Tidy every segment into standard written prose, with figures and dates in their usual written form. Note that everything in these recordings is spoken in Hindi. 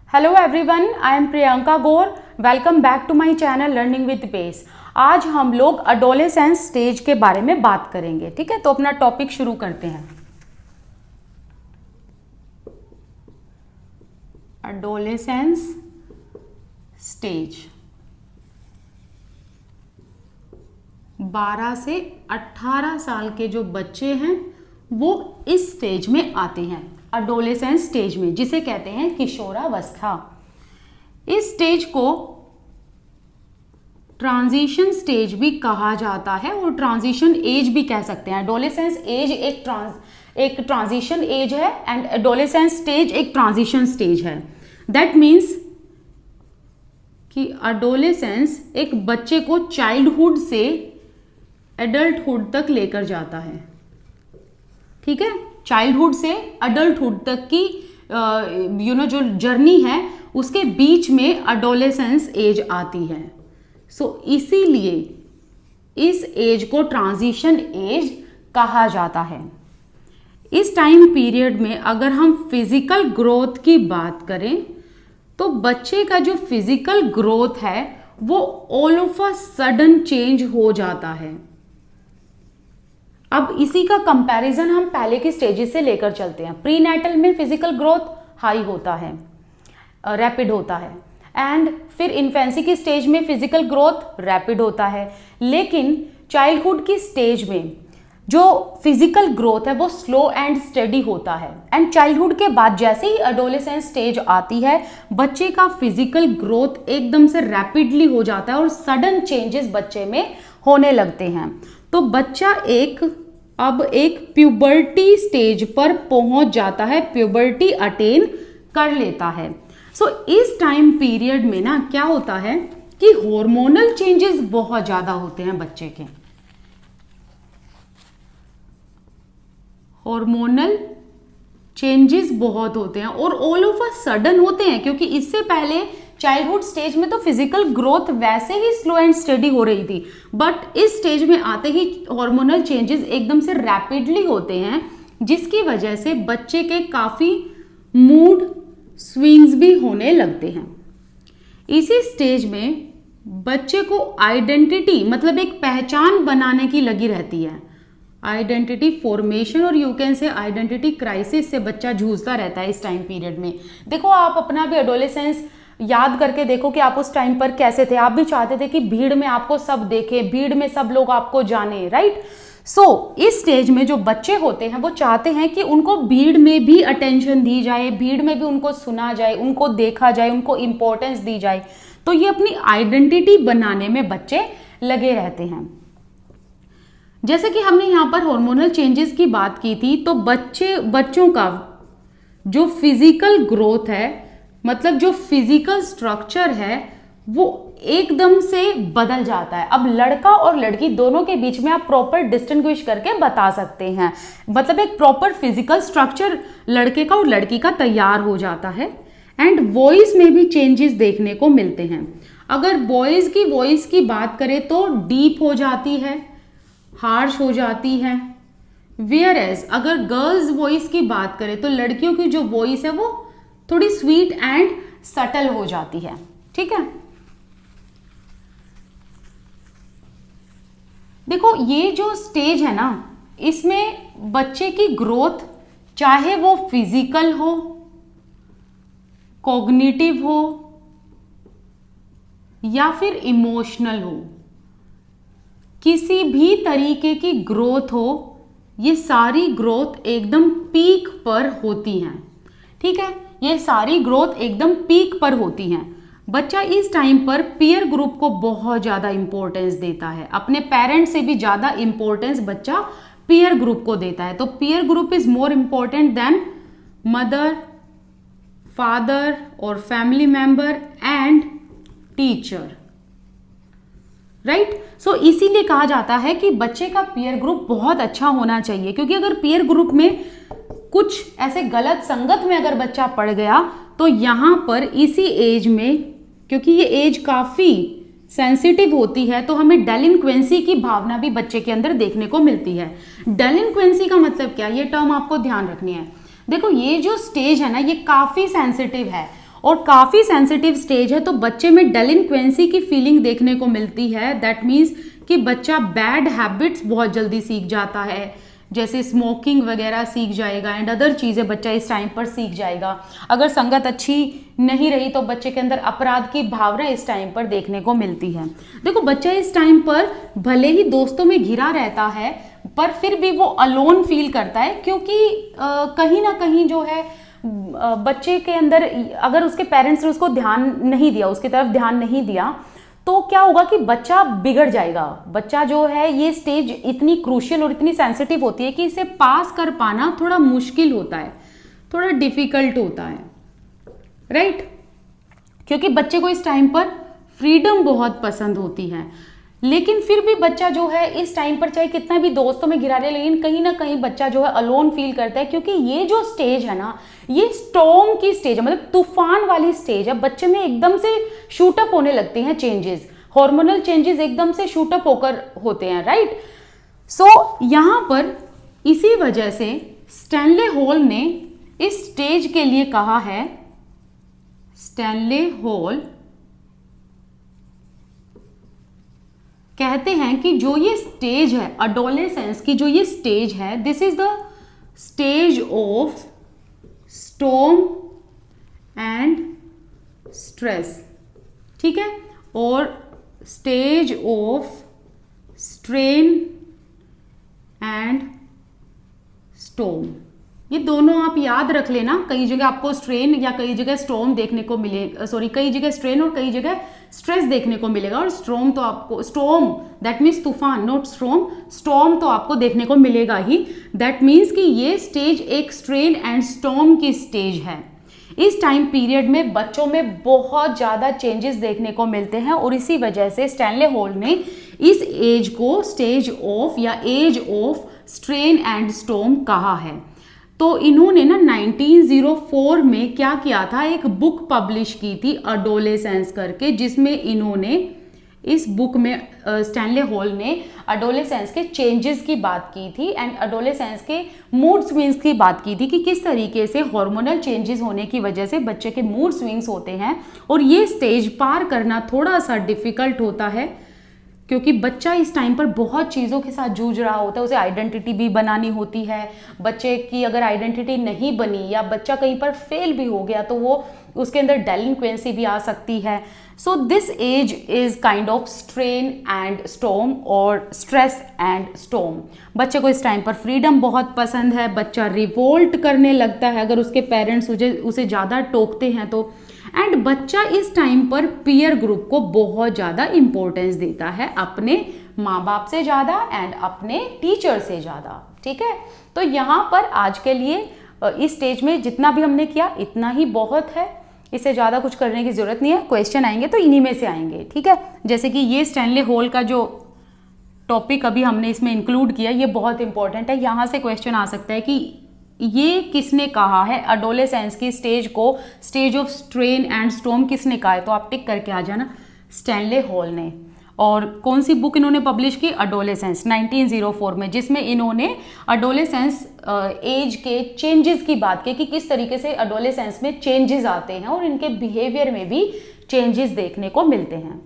Hello everyone, I am Priyanka Gaur. Welcome back to my channel learning with pace. आज हम लोग अडोलेसेंस स्टेज के बारे में बात करेंगे। ठीक है, तो अपना टॉपिक शुरू करते हैं। अडोलेसेंस स्टेज 12 से 18 साल के जो बच्चे हैं वो इस स्टेज में आते हैं, अडोलेसेंस स्टेज में, जिसे कहते हैं किशोरावस्था। इस स्टेज को ट्रांजिशन स्टेज भी कहा जाता है और ट्रांजिशन एज भी कह सकते हैं। एडोलेसेंस एज एक ट्रांजिशन एज है एंड एडोलेसेंस स्टेज एक ट्रांजिशन स्टेज है। दैट मीन्स कि एडोलेसेंस एक बच्चे को चाइल्डहुड से एडल्टहुड तक लेकर जाता है। ठीक है, चाइल्डहुड से अडल्टहुड तक की जो जर्नी है उसके बीच में एडोलेसेंस एज आती है। सो इसीलिए इस एज को ट्रांजिशन एज कहा जाता है। इस टाइम पीरियड में अगर हम फिजिकल ग्रोथ की बात करें तो बच्चे का जो फिजिकल ग्रोथ है वो all of a sudden change हो जाता है। अब इसी का कंपैरिजन हम पहले की स्टेजेस से लेकर चलते हैं। प्रीनेटल में फिजिकल ग्रोथ हाई होता है, रैपिड होता है, एंड फिर इन्फेंसी की स्टेज में फिजिकल ग्रोथ रैपिड होता है। लेकिन चाइल्डहुड की स्टेज में जो फिजिकल ग्रोथ है वो स्लो एंड स्टेडी होता है। एंड चाइल्डहुड के बाद जैसे ही एडोलेसेंस स्टेज आती है बच्चे का फिजिकल ग्रोथ एकदम से रैपिडली हो जाता है और सडन चेंजेस बच्चे में होने लगते हैं। तो बच्चा अब एक प्यूबर्टी स्टेज पर पहुंच जाता है, प्यूबर्टी अटेन कर लेता है। सो इस टाइम पीरियड में ना क्या होता है कि हार्मोनल चेंजेस बहुत ज्यादा होते हैं बच्चे के। हार्मोनल चेंजेस बहुत होते हैं और ऑल ऑफ अ सडन होते हैं, क्योंकि इससे पहले चाइल्डहुड स्टेज में तो फिजिकल ग्रोथ वैसे ही स्लो एंड स्टेडी हो रही थी, बट इस स्टेज में आते ही हार्मोनल चेंजेस एकदम से रैपिडली होते हैं, जिसकी वजह से बच्चे के काफी मूड स्विंग्स भी होने लगते हैं। इसी स्टेज में बच्चे को आइडेंटिटी मतलब एक पहचान बनाने की लगी रहती है। आइडेंटिटी फॉर्मेशन और you can say identity crisis से बच्चा जूझता रहता है इस टाइम पीरियड में। देखो, आप अपना भी एडोलेसेंस याद करके देखो कि आप उस टाइम पर कैसे थे। आप भी चाहते थे कि भीड़ में आपको सब देखे, भीड़ में सब लोग आपको जाने, राइट। सो इस स्टेज में जो बच्चे होते हैं वो चाहते हैं कि उनको भीड़ में भी अटेंशन दी जाए, भीड़ में भी उनको सुना जाए, उनको देखा जाए, उनको इंपॉर्टेंस दी जाए। तो ये अपनी आइडेंटिटी बनाने में बच्चे लगे रहते हैं। जैसे कि हमने यहाँ पर हार्मोनल चेंजेस की बात की थी, तो बच्चों का जो फिजिकल ग्रोथ है, मतलब जो फिजिकल स्ट्रक्चर है, वो एकदम से बदल जाता है। अब लड़का और लड़की दोनों के बीच में आप प्रॉपर डिस्टिंग्विश करके बता सकते हैं। मतलब एक प्रॉपर फिजिकल स्ट्रक्चर लड़के का और लड़की का तैयार हो जाता है। एंड वॉइस में भी चेंजेस देखने को मिलते हैं। अगर बॉयज की वॉइस की बात करें तो डीप हो जाती है, हार्श हो जाती है। वेयर एज अगर गर्ल्स वॉइस की बात करें तो लड़कियों की जो वॉइस है वो थोड़ी स्वीट एंड सटल हो जाती है। ठीक है, देखो ये जो स्टेज है ना, इसमें बच्चे की ग्रोथ चाहे वो फिजिकल हो, कॉग्निटिव हो या फिर इमोशनल हो, किसी भी तरीके की ग्रोथ हो, ये सारी ग्रोथ एकदम पीक पर होती हैं। ठीक है, ये सारी ग्रोथ एकदम पीक पर होती हैं। बच्चा इस टाइम पर पीयर ग्रुप को बहुत ज़्यादा इंपॉर्टेंस देता है। अपने पेरेंट्स से भी ज़्यादा इंपॉर्टेंस बच्चा पीयर ग्रुप को देता है। तो peer group is more important than mother, father और family member and teacher, right. So इसीलिए कहा जाता है कि बच्चे का पीयर ग्रुप बहुत अच्छा होना चाहिए, क्योंकि अगर पीयर ग्रुप में कुछ ऐसे गलत संगत में अगर बच्चा पड़ गया तो यहाँ पर इसी एज में, क्योंकि ये एज काफ़ी सेंसिटिव होती है, तो हमें डेलिंक्वेंसी की भावना भी बच्चे के अंदर देखने को मिलती है। डेलिंक्वेंसी का मतलब क्या, ये टर्म आपको ध्यान रखनी है। देखो ये जो स्टेज है ना, ये काफ़ी सेंसिटिव है और काफ़ी सेंसिटिव स्टेज है, तो बच्चे में डेलिंक्वेंसी की फीलिंग देखने को मिलती है। दैट मीन्स कि बच्चा बैड हैबिट्स बहुत जल्दी सीख जाता है, जैसे स्मोकिंग वगैरह सीख जाएगा एंड अदर चीज़ें बच्चा इस टाइम पर सीख जाएगा। अगर संगत अच्छी नहीं रही तो बच्चे के अंदर अपराध की भावना इस टाइम पर देखने को मिलती है। देखो, बच्चा इस टाइम पर भले ही दोस्तों में घिरा रहता है पर फिर भी वो अलोन फील करता है, क्योंकि कहीं ना कहीं जो है बच्चे के अंदर अगर उसके पेरेंट्स ने उसको ध्यान नहीं दिया, उसकी तरफ ध्यान नहीं दिया, तो क्या होगा कि बच्चा बिगड़ जाएगा। बच्चा जो है, ये स्टेज इतनी क्रूशियल और इतनी सेंसिटिव होती है कि इसे पास कर पाना थोड़ा मुश्किल होता है, थोड़ा डिफिकल्ट होता है, राइट? क्योंकि बच्चे को इस टाइम पर फ्रीडम बहुत पसंद होती है, लेकिन फिर भी बच्चा जो है इस टाइम पर चाहे कितना भी दोस्तों में घिरा रहे, लेकिन कहीं ना कहीं बच्चा जो है अलोन फील करता है, क्योंकि ये जो स्टेज है ना, ये स्टॉर्म की स्टेज है, मतलब तूफान वाली स्टेज है। बच्चे में एकदम से शूटअप होने लगते हैं चेंजेस, हार्मोनल चेंजेस एकदम से शूटअप होकर होते हैं, राइट? सो यहां पर इसी वजह से स्टैनले हॉल ने इस स्टेज के लिए कहा है, स्टैनले हॉल कहते हैं कि जो ये स्टेज है अडोलेसेंस की, जो ये स्टेज है, this is the stage of storm and stress, ठीक है, और stage of strain and storm. ये दोनों आप याद रख लेना, कई जगह आपको स्ट्रेन या कई जगह स्टॉर्म देखने को मिलेगा, सॉरी कई जगह स्ट्रेन और कई जगह स्ट्रेस देखने को मिलेगा, और स्टॉर्म तो आपको, स्टॉर्म दैट मीन्स तूफान, नॉट स्टॉर्म, स्टॉर्म तो आपको देखने को मिलेगा ही। दैट मीन्स कि ये स्टेज एक स्ट्रेन एंड स्टॉर्म की स्टेज है। इस टाइम पीरियड में बच्चों में बहुत ज़्यादा चेंजेस देखने को मिलते हैं, और इसी वजह से स्टैनले हॉल ने इस एज को स्टेज ऑफ या age of strain and storm कहा है। तो इन्होंने ना 1904 में क्या किया था, एक बुक पब्लिश की थी अडोलेसेंस करके, जिसमें इन्होंने इस बुक में स्टैनले हॉल ने अडोलेसेंस के चेंजेस की बात की थी एंड अडोलेसेंस के मूड स्विंग्स की बात की थी कि किस तरीके से हार्मोनल चेंजेस होने की वजह से बच्चे के मूड स्विंग्स होते हैं, और ये स्टेज पार करना थोड़ा सा डिफिकल्ट होता है, क्योंकि बच्चा इस टाइम पर बहुत चीज़ों के साथ जूझ रहा होता है। उसे आइडेंटिटी भी बनानी होती है। बच्चे की अगर आइडेंटिटी नहीं बनी या बच्चा कहीं पर फेल भी हो गया तो वो उसके अंदर डेलिंक्वेंसी भी आ सकती है। So this age is kind of strain and storm और स्ट्रेस एंड स्टॉर्म। बच्चे को इस टाइम पर फ्रीडम बहुत पसंद है, बच्चा रिवोल्ट करने लगता है अगर उसके पेरेंट्स उसे ज़्यादा टोकते हैं तो, एंड बच्चा इस टाइम पर पीयर ग्रुप को बहुत ज़्यादा इंपॉर्टेंस देता है, अपने माँ बाप से ज़्यादा एंड अपने टीचर से ज़्यादा, ठीक है। तो यहाँ पर आज के लिए इस स्टेज में जितना भी हमने किया इतना ही बहुत है, इससे ज़्यादा कुछ करने की ज़रूरत नहीं है। क्वेश्चन आएंगे तो इन्हीं में से आएंगे, ठीक है। जैसे कि ये स्टैनले हॉल का जो टॉपिक अभी हमने इसमें इंक्लूड किया, ये बहुत इंपॉर्टेंट है। यहाँ से क्वेश्चन आ सकता है कि ये किसने कहा है, अडोलेसेंस की स्टेज को stage of strain and storm किसने कहा है, तो आप टिक करके आ जाना, स्टैनले हॉल ने। और कौन सी बुक इन्होंने पब्लिश की, अडोलेसेंस 1904 में, जिसमें इन्होंने अडोलेसेंस एज के चेंजेस की बात की कि किस तरीके से अडोलेसेंस में चेंजेस आते हैं और इनके बिहेवियर में भी चेंजेस देखने को मिलते हैं,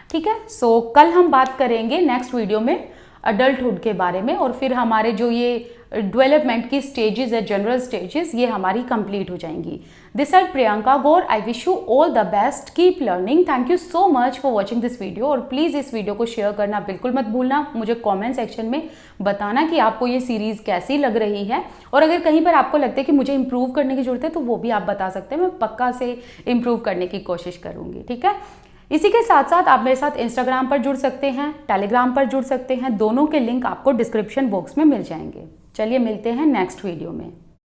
ठीक है। सो कल हम बात करेंगे नेक्स्ट वीडियो में अडल्टहुड के बारे में, और फिर हमारे जो ये डेवलपमेंट की स्टेजेस है, जनरल स्टेजेस, ये हमारी कंप्लीट हो जाएंगी। This is Priyanka Gaur, I wish you all the best, keep learning. Thank you so much for watching this video, और प्लीज़ इस वीडियो को शेयर करना बिल्कुल मत भूलना। मुझे कमेंट सेक्शन में बताना कि आपको ये सीरीज़ कैसी लग रही है, और अगर कहीं पर आपको लगता है कि मुझे इंप्रूव करने की जरूरत है तो वो भी आप बता सकते हैं, मैं पक्का से इंप्रूव करने की कोशिश करूँगी, ठीक है। इसी के साथ साथ आप मेरे साथ इंस्टाग्राम पर जुड़ सकते हैं, टेलीग्राम पर जुड़ सकते हैं, दोनों के लिंक आपको डिस्क्रिप्शन बॉक्स में मिल जाएंगे। चलिए मिलते हैं नेक्स्ट वीडियो में।